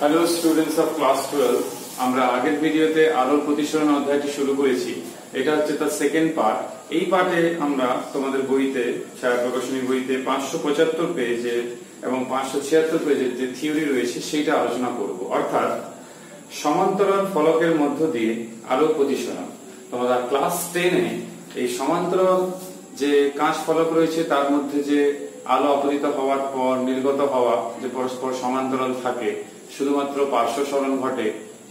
Hello students of class 12 আমরা আগের ভিডিওতে আলোর প্রতিসরণ অধ্যায়টি শুরু করেছি। এটা হচ্ছে তার সেকেন্ড পার্ট। এই পার্টে আমরা তোমাদের বইতে ছায়া প্রকাশনী বইতে 575 পেজে এবং 576 পেজের যে থিওরি রয়েছে সেটা আলোচনা করব, অর্থাৎ সমান্তরাল ফলকের মধ্য দিয়ে আলোর প্রতিসরণ। তোমরা ক্লাস 10 এ এই সমান্তরাল যে কাঁচ ফলক রয়েছে তার মধ্যে যে আলো আপতিত হওয়ার পর নির্গত হওয়া যে পরস্পর সমান্তরাল থাকে, শুধুমাত্র পার্শ্ব সরণ ঘটে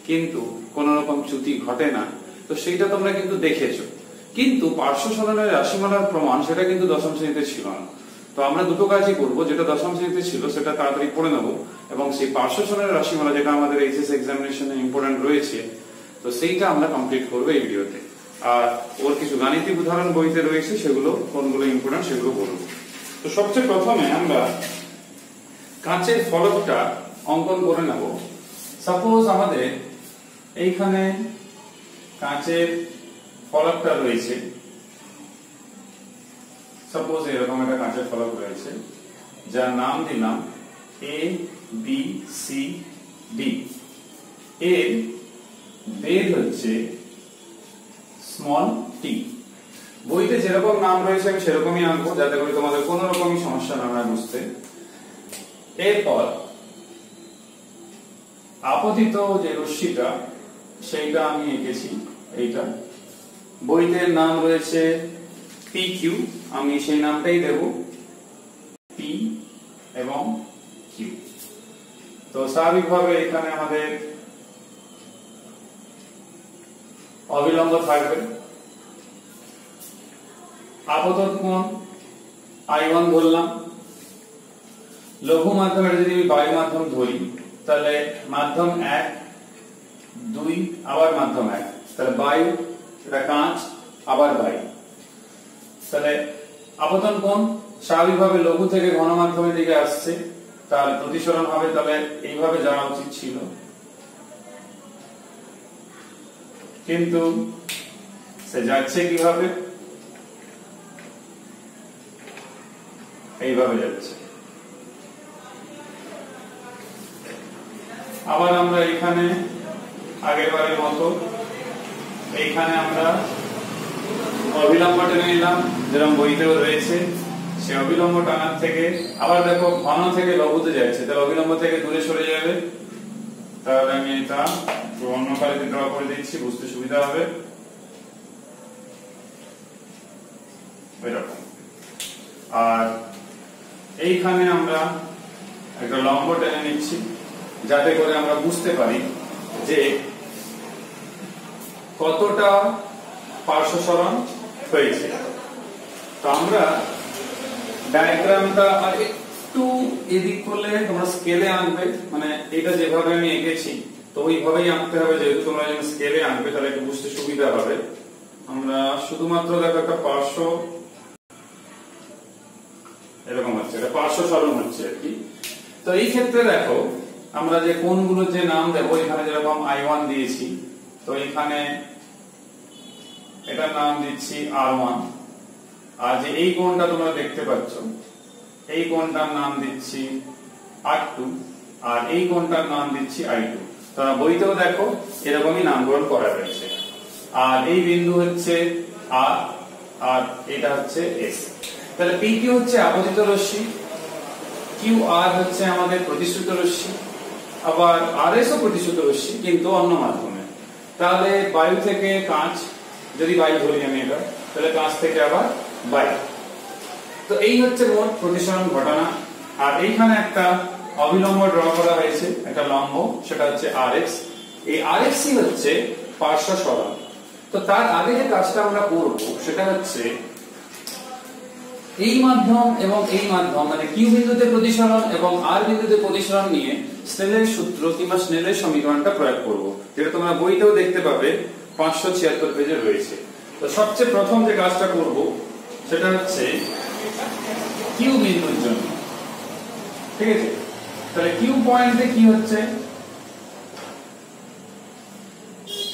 কিন্তু কোন রকম চ্যুতি ঘটে না, তো সেইটা তোমরা কিন্তু দেখেছো। কিন্তু পার্শ্ব সরণের রাশিমালার প্রমাণ সেটা কিন্তু দশম শ্রেণীতে ছিল না। তো আমরা দুটো কাজই করব, যেটা দশম শ্রেণীতে ছিল সেটা তাড়াতাড়ি পড়ে নেব, এবং সেই পার্শ্ব সরণের রাশিমালা যেটা আমাদের এইচএস এক্সামিনেশনে ইম্পর্টেন্ট রয়েছে, তো সেইটা আমরা কমপ্লিট করবো এই ভিডিওতে। আর ওর কিছু গাণিতিক উদাহরণ বইতে রয়েছে, সেগুলো কোনগুলো ইম্পর্টেন্ট সেগুলো বলবো। তো সবচেয়ে প্রথমে আমরা কাঁচের ফলকটা অঙ্কন করে নেব। সাপোজ আমাদের এইখানে কাঁচের ফলকটা রয়েছে, সাপোজ এরকম একটা কাঁচের ফলক রয়েছে যার নাম দিলাম এ বি সি ডি। এর বেদ হচ্ছে স্মল টি। বইতে যেরকম নাম রয়েছে আমি সেরকমই আঁকবো, যাতে করে তোমাদের কোন রকমই সমস্যা না হয় বুঝতে। এরপর আপতিত যে রশ্মিটা সেইটা আমি এঁকেছি, এইটা বইতে নাম রয়েছে পি কিউ, আমি সেই নামটাই দেব পি এবং কিউ। তো স্বাভাবিকভাবে এখানে আমাদের অবিলম্ব থাকবে। আপতন কোণ I1 ধরলাম। লঘু মাধ্যমের যদি আমি বায়ু মাধ্যম ধরি, তাহলে মাধ্যম 1 2 আবার মাধ্যম 1, তাহলে বায়ু, এটা কাঁচ আবার বায়ু। তাহলে আপতন কোণ স্বাভাবিকভাবে লঘু থেকে ঘন মাধ্যমের দিকে আসছে, তার প্রতিসরণ হবে তাহলে এইভাবে যাওয়া উচিত ছিল, কিন্তু সে যাচ্ছে কিভাবে, এইভাবে যাচ্ছে। আবার আমরা এখানে আগের বারের মতো এইখানে আমরা অবিলম্ব টেনে নিলাম, যেরকম বইতেও রয়েছে। সে অবিলম্ব টানার থেকে আবার দেখো ঘন থেকে লঘুতে যাচ্ছে, তাহলে অবিলম্ব থেকে দূরে সরে যাবে। তাহলে আমি এটা অন্য কালিতে ড্র করে দিচ্ছি, বুঝতে সুবিধা হবে। এরকম। আর এইখানে আমরা একটা লম্ব টেনে নিচ্ছি, যাতে করে আমরা বুঝতে পারি যে কতটা পার্শ্ব সরণ হয়েছে। তো আমরা ডায়াগ্রামটা আর একটু এদিক করলে তোমরা স্কেলে আনবে, মানে এটা যেভাবে আমি এঁকেছি তো ওইভাবেই আঁকতে হবে, যেহেতু তোমরা যখন স্কেলে আনবে তাহলে একটু বুঝতে সুবিধা হবে। আমরা শুধুমাত্র দেখো একটা পার্শ্ব এরকম হচ্ছে, এটা পার্শ্ব সরণ হচ্ছে আর কি। তো এই ক্ষেত্রে দেখো আমরা যে কোণগুলোর যে নাম দেবো, এখানে যেরকম I1 দিয়েছি, তো এখানে এটার নাম দিচ্ছি R1। আর যে এই কোণটা তোমরা দেখতে পাচ্ছ, এই কোণটার নাম দিচ্ছি R2, আর এই কোণটার নাম দিচ্ছি I2। তোমরা বইতেও দেখো এরকমই নামকরণ করা রয়েছে। আর এই বিন্দু হচ্ছে R, আর এটা হচ্ছে S। তাহলে PQ হচ্ছে আপতিত রশ্মি, QR হচ্ছে আমাদের প্রতিশ্রুত রশ্মি, আবার RS ও প্রতিশ্রুত রশ্মি কিন্তু অন্য মাধ্যমে। তাহলে বায়ু থেকে কাঁচ, যদি বায়ু ধরি আমি এটা, তাহলে কাঁচ থেকে আবার বায়ু। তো এই হচ্ছে মোট প্রতিসরণ ঘটনা। আর এইখানে একটা অবিলম্ব ড্র করা হয়েছে, একটা লম্ব, সেটা হচ্ছে RX। এই RX হচ্ছে পার্শ্ব সরণ। তো তার আগে যে কাজটা আমরা করব সেটা হচ্ছে এই মাধ্যম এবং এই মাধ্যম, মানে কিউ বিন্দুতে প্রতিসরণ এবং আর বিন্দুতে প্রতিসরণ নিয়ে স্নেলের সূত্র কিংবা স্নেলের সমীকরণটা প্রয়োগ করব, যেটা তোমরা বইতেও দেখতে পাবে 576 পেজে রয়েছে। তো সবচেয়ে প্রথম যে কাজটা করব সেটা হচ্ছে কিউ বিন্দুর জন্য, ঠিক আছে? তাহলে কিউ পয়েন্টে কি হচ্ছে,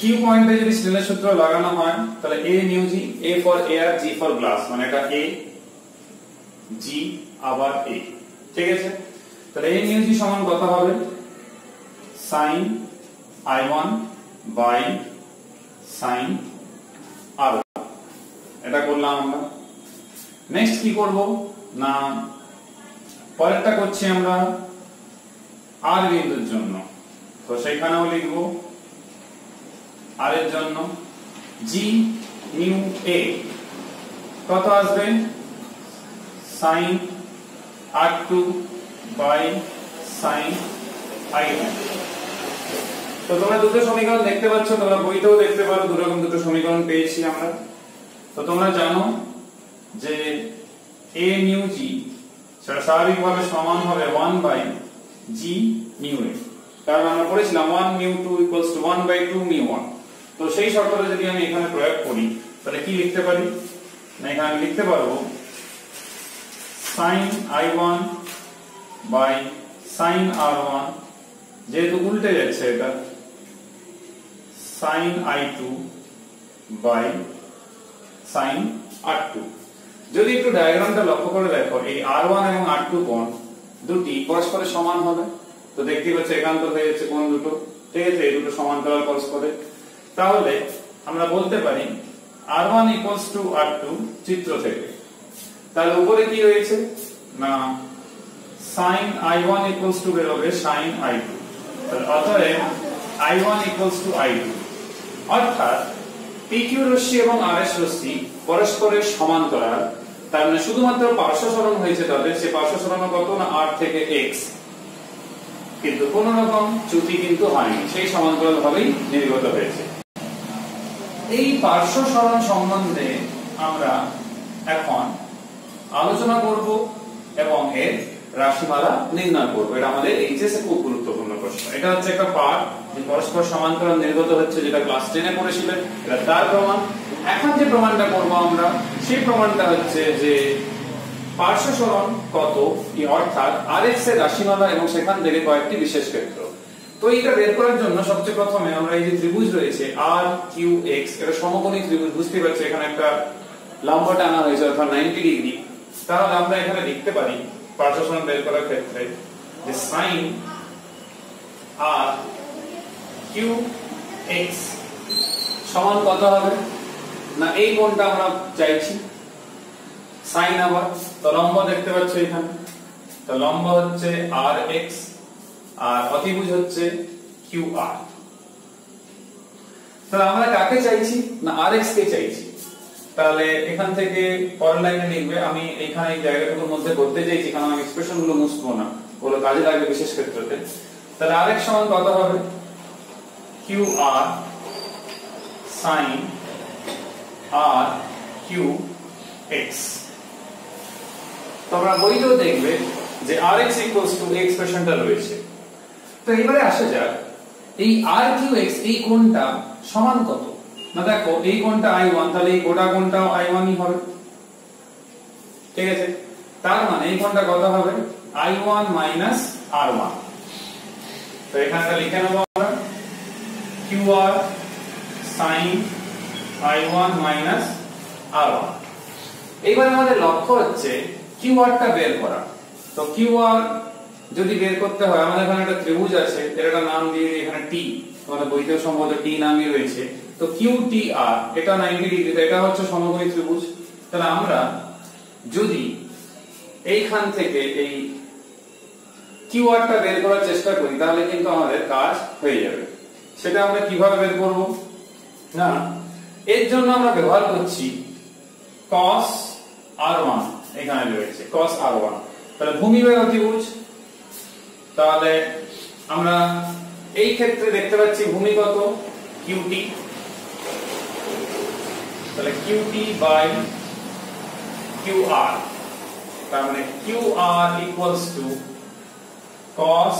কিউ পয়েন্টে যদি স্নেলের সূত্র লাগানো হয় তাহলে A new G, A for air, G for glass, মানে এটা A G আবার A, ঠিক আছে? তাহলে A নিউ জি সমান কত হবে? Sign i1 by sine r1, এটা করলাম আমরা। নেক্সট কি করব না পরেরটা করছি আমরা r বিন্দুর জন্য, তো সেখানেও লিখব r এর জন্য g মিউ a কত আসবে sin r2 by sin i1। তো তোমরা দুটো সমীকরণ দেখতে পাচ্ছ, তোমরা বইতেও দেখতে পারো দুটো সমীকরণ পেয়েছি আমরা। তো তোমরা জানো যে a মিউ g সেটা স্বাভাবিকভাবে সমান হবে 1 বাই g মিউ a, কারণ আমরা পড়েছিলাম 1 mu 2 equals to 1 by 2 mu 1। তো সেই শর্তটা যদি আমি এখানে প্রয়োগ করি তাহলে কি লিখতে পারি না, এখানে আমি লিখতে পারবো sin i1 by sin r1, যেহেতু উল্টে যাচ্ছে এটা sin i2 by sin r2। যদি একটু ডায়াগ্রামটা লক্ষ্য করে দেখো, এই r1 এবং r2 কোণ দুটি পরস্পরের সমান হবে, তো দেখতে পাচ্ছ একান্তর হয়ে যাচ্ছে কোণ দুটো, ঠিক আছে, এই দুটো সমান্তরাল পরস্পরে। তাহলে আমরা বলতে পারি r1 ইকুয়ালস টু r2 চিত্র থেকে। তাহলে উপরে কি রয়েছে না sin i1 ইকুয়ালস টু বেরোবে sin i2, তাহলে অতএব i1 ইকুয়ালস টু i2, অর্থাৎ PQ রশ্মি এবং RS রশ্মি পরস্পরের সমান্তরাল। তার মানে শুধুমাত্র পার্শ্ব সরণ হয়েছে তাদের, সে পার্শ্ব সরণ কত না r থেকে x, কিন্তু কোন রকম চ্যুতি কিন্তু হয়নি, সেই সমান্তরাল ভাবেই নির্গত হয়েছে। এই পার্শ্ব সরণ সম্বন্ধে আমরা এখন আলোচনা করব এবং এর রাশিমালা নির্ণয় করব। এটা আমাদের এইচএস এ খুব গুরুত্বপূর্ণ প্রশ্ন। এটা হচ্ছে একটা পার্ট যে পরস্পর সমান্তরাল নির্গত হচ্ছে, যেটা ক্লাস 10 এ পড়েছিলেন, এটা তার প্রমাণ। এখন যে প্রমাণটা করব আমরা, সেই প্রমাণটা হচ্ছে যে পার্শ্ব সরণ কত, অর্থাৎ rx এর রাশিমালা এবং সেখান থেকে কয়েকটি বিশেষ ক্ষেত্র। তো এটা বের করার জন্য সবচেয়ে প্রথমে আমরা এই যে ত্রিভুজ রয়েছে r q x, এটা সমকোণী ত্রিভুজ, বুঝতে পারছো এখানে একটা লম্ব টানা হয়েছে অর্থাৎ 90 ডিগ্রি। তাহলে আমরা এখানে লিখতে পারি পার্শ্ব সরণ বের করার ক্ষেত্রে যে sin r q x সমান কত হবে না, এই কোণটা আমরা চাইছি sin আবার, তো লম্ব দেখতে পাচ্ছ এখানে, তো লম্ব হচ্ছে rx আর অতিভুজ হচ্ছে qr। তাহলে আমরা কাকে চাইছি না rx কে চাইছি। তাহলে এখান থেকে পরের লাইনে লিখবে, আমি এখানে এই জায়গাটুকুর মধ্যে করতে চাইছি কারণ আমি এক্সপ্রেশন গুলো মুছবো না, ওগুলো কাজে লাগবে বিশেষ ক্ষেত্রে। তাহলে rx সমান কত হবে qr sin r q x। তোমরা বইতেও দেখবে যে rx ইকুয়ালস টু এই এক্সপ্রেশনটা রয়েছে। তো এবারে আসা যাক এই r q x, এই কোণটা সমান কত না, দেখো এই কোণটা i1, তাহলে এই গোটা কোণটাও i1 ই হবে, ঠিক আছে। তার মানে এই কোণটা কত হবে i1 মাইনাস r1। তো এখানটা লিখে নেব আমরা qr sin i1 minus r1। এইবার আমাদের লক্ষ্য হচ্ছে qr টা বের করা। তো qr যদি বের করতে হয়, আমাদের এখানে একটা ত্রিভুজ আছে, এর একটা নাম দিয়ে দিই এখানে t, তোমাদের বইতেও সম্ভবত t নামই রয়েছে। তো qtr এটা 90 ডিগ্রি, এটা হচ্ছে সমকোণী ত্রিভুজ। তাহলে আমরা যদি এইখান থেকে এই qr টা বের করার চেষ্টা করি তাহলে কিন্তু আমাদের কাজ হয়ে যাবে। সেটা আমরা কিভাবে বের করব না, এর জন্য আমরা ব্যবহার করছি cos r1, এখানে রয়েছে cos r1। তাহলে ভূমিবেগ অতিভুজ, তাহলে আমরা এই ক্ষেত্রে দেখতে পাচ্ছি ভূমি কত qt, তাহলে qt বাই qr, তার মানে qr equals to cos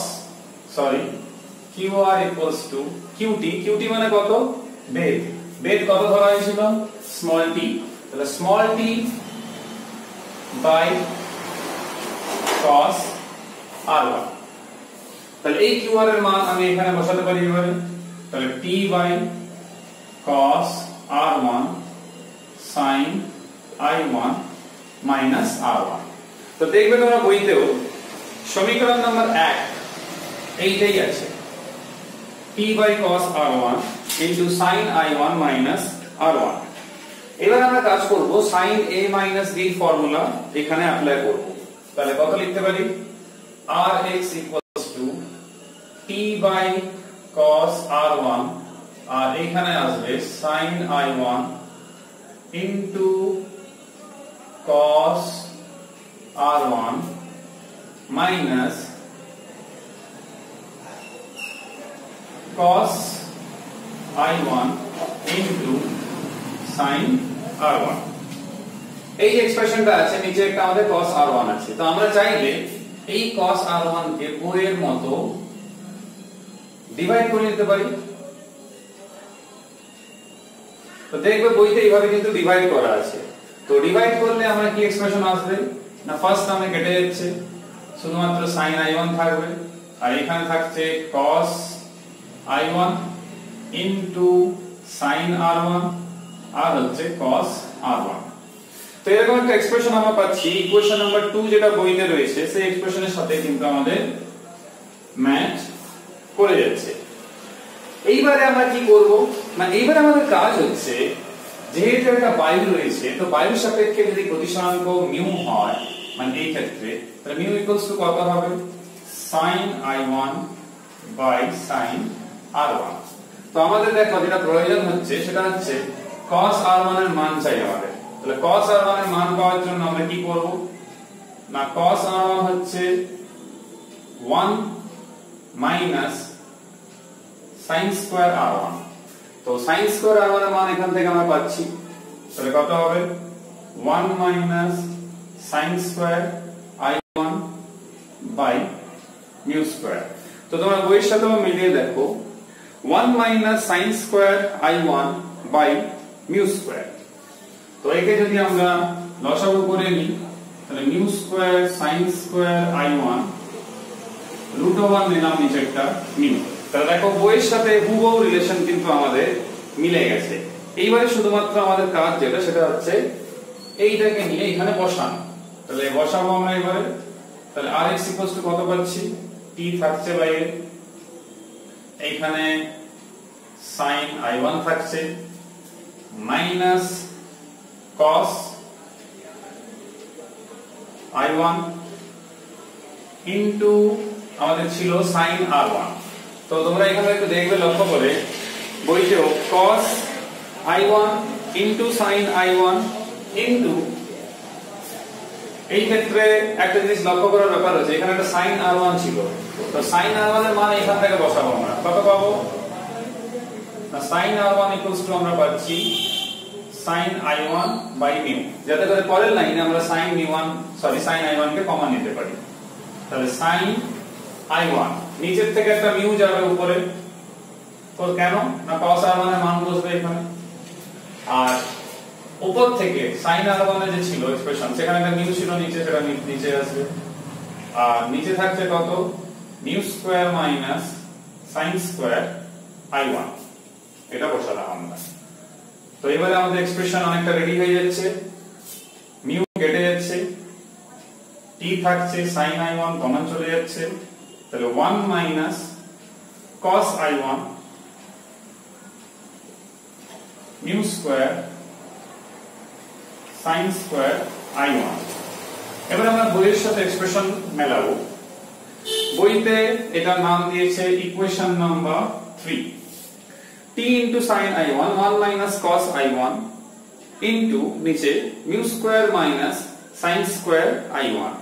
qr equals to qt মানে কত বেগ, বেগ কত ধরা হয়েছিল স্মল t, তাহলে small t by cos r1। তাহলে এই qr এর মান আমি এখানে বসাতে পারি এবারে, তাহলে t by cos r1 sin i1 minus r1। তো দেখবে তোমরা বইতেও সমীকরণ নাম্বার 1 এইটাই আছে, t by cos r1 into sin i1 minus r1। এবার আমরা কাজ করব sin a minus b formula এখানে অ্যাপ্লাই করব। তাহলে কত লিখতে পারি, rx equals to t by cos r1 আর এখানে আসবে sin i1 into cos r1 minus cos i1 into sin r1। এই যে এক্সপ্রেশনটা আছে নিচে একটা আমাদের cos r1 আছে, তো আমরা চাইলে এই cos r1 কে বইয়ের মতো ডিভাইড করে নিতে পারি। তো দেখবে বইতে এইভাবে কিন্তু ডিভাইড করা আছে। তো ডিভাইড করলে আমরা কি এক্সপ্রেশন আসবে না, ফার্স্ট টার্মে কেটে যাচ্ছে, শুধুমাত্র sin i1 থাকবে আর এখানে থাকছে cos i1 into sin r1 আর হচ্ছে cos r1। তো এরকম একটা এক্সপ্রেশন আমরা পাচ্ছি। ইকুয়েশন নাম্বার 2 যেটা বইতে রয়েছে সেই এক্সপ্রেশনের সাথে কিন্তু আমাদের ম্যাচ করে যাচ্ছে। এইবারে আমরা কি করব না, এইবারে আমাদের কাজ হচ্ছে যেহেতু একটা বায়ু রয়েছে, তো বায়ুর সাপেক্ষে যদি প্রতিসরাঙ্ক মিউ হয়, মানে এই ক্ষেত্রে তাহলে মিউ ইকুয়ালস টু কত হবে, sin i1 by sin r1। তো আমাদের দেখো যেটা প্রয়োজন হচ্ছে সেটা হচ্ছে cos r1 এর মান চাই আমাদের। তাহলে cos r1 এর মান পাওয়ার জন্য আমরা কি করব না, cos r1 হচ্ছে 1 মাইনাস sin স্কয়ার r1। তো sin স্কয়ার r1 এর মান এখান থেকে আমরা পাচ্ছি, তাহলে কত হবে 1 minus sin square i1 by mu square. তো তোমরা বইয়ের সাথে মিলিয়ে দেখো 1 minus sin square i1 by mu square. তো একে যদি আমরা লসাগু করে নিই তাহলে mu square sin square i1 root over নিলাম নিচেরটা মিউ। তাহলে দেখো বইয়ের সাথে হুবহু রিলেশন কিন্তু আমাদের মিলে গেছে। এইবারে শুধুমাত্র আমাদের কাজ যেটা সেটা হচ্ছে এইটাকে নিয়ে এখানে বসানো। তাহলে বসাবো আমরা এবারে। তাহলে rx ইকুয়ালস টু কত পাচ্ছি, t থাকছে বাইরে, এইখানে sin i1 থাকছে মাইনাস cos i1 ইনটু আমাদের ছিল sin r1। তো তোমরা এখানে একটু দেখবে লক্ষ্য করে বইতেও cos i1 into sin i1 into, এই ক্ষেত্রে একটা জিনিস লক্ষ্য করার ব্যাপার আছে, এখানে একটা sin r1 ছিল, তো sin r1 এর মান এখান থেকে বসাবো আমরা, কত পাবো না sin r1 ইকুয়ালস টু আমরা পাচ্ছি sin i1 বাই মিউ, যাতে করে পরের লাইনে আমরা sin i1 কে কমন নিতে পারি। তাহলে sin i1 নিচের থেকে একটা মিউ যাবে উপরে, তো কেন না cos r1 এর মান বসবে এখানে, আর উপর থেকে sin r1 এর যে ছিল এক্সপ্রেশন সেখানে একটা মিউ ছিল নিচে, সেটা নিচে আসবে, আর নিচে থাকছে কত mu square minus sin square i1, এটা বসালাম আমরা। তো এবারে আমাদের এক্সপ্রেশন অনেকটা রেডি হয়ে যাচ্ছে, মিউ কেটে যাচ্ছে, t থাকছে, sin i1 কমন চলে যাচ্ছে, তাহলে 1 minus cos i1 mu square sin square i1। এবার আমরা বইয়ের সাথে এক্সপ্রেশন মেলাবো। বইতে এটার নাম দিয়েছে equation number 3, t into sin i1 1 minus cos i1 into নিচে mu square minus sin square i1।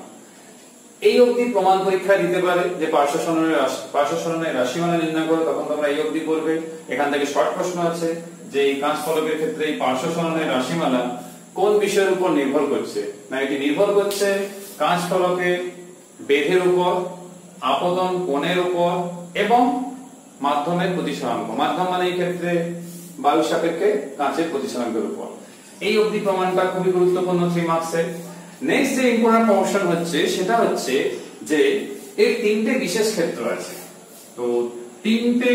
এই অবধি প্রমাণ পরীক্ষা দিতে পারে যে পার্শ্ব সরণের রাশিমালা নির্ণয় করো, তখন তোমরা এই অবধি করবে। এখান থেকে শর্ট প্রশ্ন আছে যে এই কাঁচ ফলকের ক্ষেত্রে এই পার্শ্ব সরণের রাশিমালা কোন বিষয়ের উপর নির্ভর করছে, না এটি নির্ভর করছে কাঁচ ফলকের বেধের উপর, আপতন কোণের উপর এবং মাধ্যমের প্রতিসরাঙ্ক। মাধ্যম মানে এই ক্ষেত্রে বায়ু সাপেক্ষে কাঁচের প্রতিসরাঙ্কের উপর। এই অবধি প্রমাণটা খুবই গুরুত্বপূর্ণ 3 মার্কসের। নেক্সট যে ইম্পর্টেন্ট পোরশন হচ্ছে সেটা হচ্ছে যে এর তিনটে বিশেষ ক্ষেত্র আছে। তো তিনটে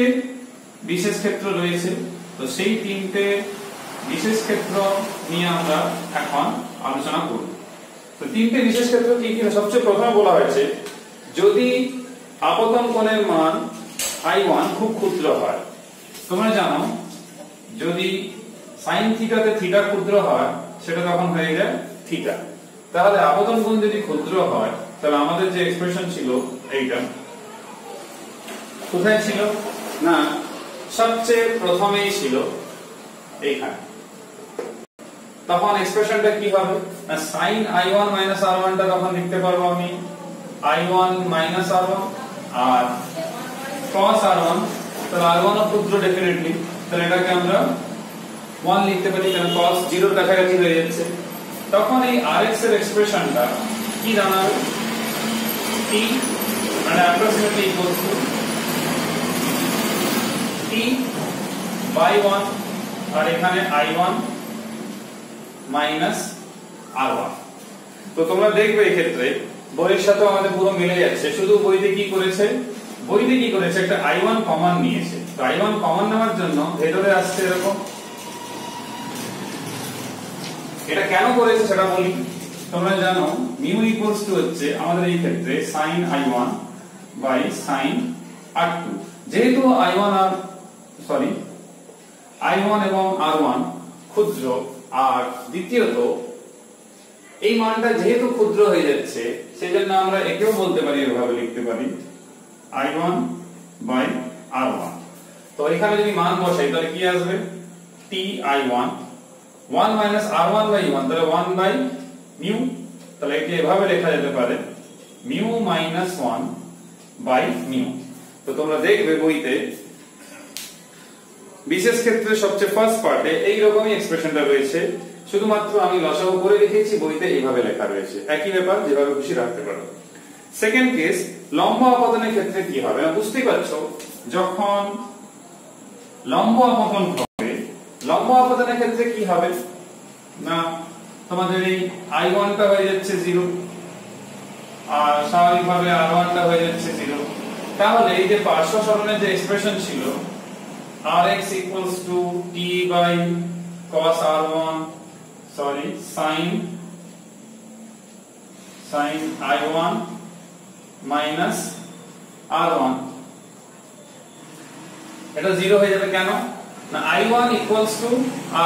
বিশেষ ক্ষেত্র রয়েছে, তো সেই তিনটে বিশেষ ক্ষেত্র নিয়ে আমরা এখন আলোচনা করব। তো তিনটে বিশেষ ক্ষেত্র কি কি? সবচেয়ে প্রথমে বলা হয়েছে যদি আপতন কোণের মান I1 খুব ক্ষুদ্র হয়। তোমরা জানো যদি sin থিটাতে থিটা ক্ষুদ্র হয় সেটা তখন হয়ে যায় থিটা। তাহলে আপতন কোণ যদি ক্ষুদ্র হয় তাহলে আমাদের যে এক্সপ্রেশন ছিল এইটা কোথায় ছিল, না সবচেয়ে প্রথমেই ছিল এইখানে। তখন এক্সপ্রেশনটা কি হবে, না sin I1 R1 টা তখন লিখতে পারবো আমি I1 R1 আর cos R1, তাহলে R1 ও ক্ষুদ্র ডেফিনেটলি, তাহলে এটাকে আমরা 1 লিখতে পারি কারণ cos 0 এর কাছাকাছি হয়ে যাচ্ছে। তখন এই Rx এর এক্সপ্রেশনটা কি দাঁড়াবে, t মানে approximately equals to t by 1 আর এখানে I1 R1। তো তোমরা দেখবে এই ক্ষেত্রে বইয়ের সাথে আমাদের পুরো মিলে যাচ্ছে, শুধু বইতে কি করেছে একটা I1 কমন নিয়েছে। তো I1 কমন নেওয়ার জন্য ভেতরে আসছে এরকম, এটা কেন করেছে সেটা বলি। তোমরা জানো মিউ ইকুয়ালস টু হচ্ছে আমাদের এই ক্ষেত্রে sin I1 by sin R2। যেহেতু I1 এবং R1 ক্ষুদ্র, আর দ্বিতীয়ত এই মানটা যেহেতু ক্ষুদ্র হয়ে যাচ্ছে সেজন্য আমরা একেও বলতে পারি, এভাবে লিখতে পারি I1 বাই R1। তো এখানে যদি মান বসাই তাহলে কি আসবে, t I1 1 R1 বাই 1, তাহলে 1 বাই মিউ, তাহলে একে এভাবে লেখা যেতে পারে মিউ 1 বাই মিউ। তো তোমরা দেখবে বইতে বিশেষ ক্ষেত্রে সবচেয়ে ফার্স্ট পার্টে এই রকমই এক্সপ্রেশনটা রয়েছে, শুধুমাত্র আমি লসাগু করে লিখেছি, বইতে এইভাবে লেখা রয়েছে। একই ব্যাপার, যেভাবে খুশি রাখতে পারো। সেকেন্ড কেস, লম্ব আপতনের ক্ষেত্রে কি হবে, বুঝতেই পারছো যখন লম্ব আপতন হবে, লম্ব আপতনের ক্ষেত্রে কি হবে না তোমাদের এই I1 টা হয়ে যাচ্ছে 0 আর স্বাভাবিকভাবে R1 টা হয়ে যাচ্ছে 0। তাহলে এই যে পার্শ্ব সরণের যে এক্সপ্রেশন ছিল Rx equals to t by cos R1 sin I1 minus R1, এটা 0 হয়ে যাবে কেন না I1 equals to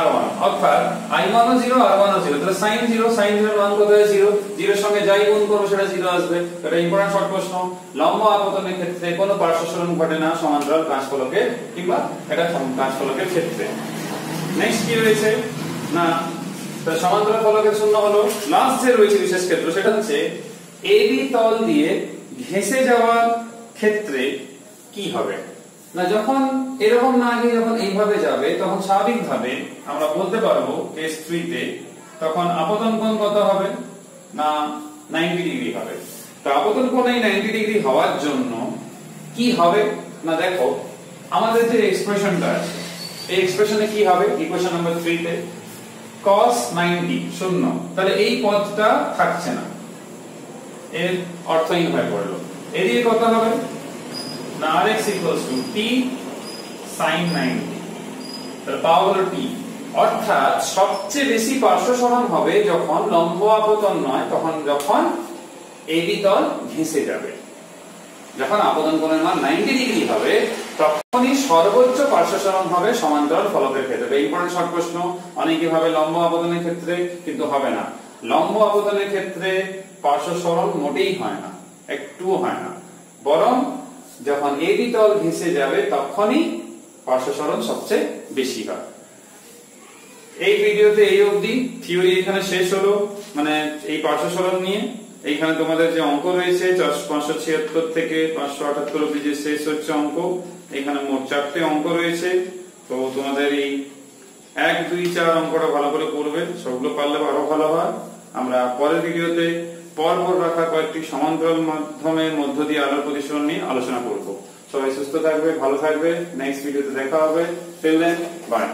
R1, অর্থাৎ I1 ও 0 R1 ও 0, তাহলে sin 0 এর মান কত হয় 0, 0 এর সঙ্গে যাই গুণ করব সেটা 0 আসবে। এটা ইম্পর্টেন্ট শর্ট প্রশ্ন। লম্ব আপতনের ক্ষেত্রে কোনো পার্শ্ব সরণ ঘটে না সমান্তরাল কাঁচফলকের কিংবা এটা কাঁচফলকের ক্ষেত্রে। নেক্সট কি রয়েছে না সমান্তরাল ফলকের শূন্য হলো। লাস্ট যে রয়েছে বিশেষ ক্ষেত্র সেটা হচ্ছে AB তল দিয়ে ঘেঁষে যাওয়ার ক্ষেত্রে কি হবে না, যখন এরকম না গিয়ে যখন এইভাবে যাবে তখন স্বাভাবিকভাবে আমরা বলতে পারবো কেস 3 তে তখন আপতন কোণ কত হবে না 90 ডিগ্রি হবে। তো আপতন কোণ এই 90 ডিগ্রি হওয়ার জন্য কি হবে না দেখো আমাদের যে এক্সপ্রেশনটা আছে এই এক্সপ্রেশনে কি হবে, ইকুয়েশন নাম্বার 3 তে cos 90 শূন্য, তাহলে এই পদটা থাকছে না, এর অর্থহীন হয়ে পড়লো। এদিকে কত হবে না Rx equals to t sin 90, তাহলে পাওয়া হলো t। অর্থাৎ সবচেয়ে বেশি পার্শ্ব সরণ হবে যখন লম্ব আপতন নয়, তখন যখন AB তল ঘেঁষে যাবে। যখন আপতন কোণের মান 90 ডিগ্রি হবে তখনই সর্বোচ্চ পার্শ্ব সরণ হবে সমান্তরাল ফলকের ক্ষেত্রে। ইম্পর্টেন্ট শর্ট প্রশ্ন, অনেকে ভাবে লম্ব আপতনের ক্ষেত্রে, কিন্তু হবে না। লম্ব আপতনের ক্ষেত্রে পার্শ্ব সরণ মোটেই হয় না, একটুও হয় না, বরং যখন AB তল ঘেঁষে যাবে তখনই পার্শ্ব সরণ সবচেয়ে বেশি হয়। এই ভিডিওতে এই অবধি থিওরি এখানে শেষ হলো, মানে এই পার্শ্ব সরণ নিয়ে। এইখানে তোমাদের যে অঙ্ক রয়েছে 576 থেকে 578 অবধি যে শেষ হচ্ছে অঙ্ক, এখানে মোট 4টে অঙ্ক রয়েছে। তো তোমাদের এই 1, 2, 4 অঙ্কটা ভালো করে করবে, সবগুলো পারলে আরো ভালো হয়। আমরা পরের ভিডিওতে পরপর রাখা কয়েকটি সমান্তরাল মাধ্যমের মধ্য দিয়ে আলোর প্রতিসরণ নিয়ে আলোচনা করব। সবাই সুস্থ থাকবে, ভালো থাকবে। নেক্সট ভিডিওতে দেখা হবে। Till then, by.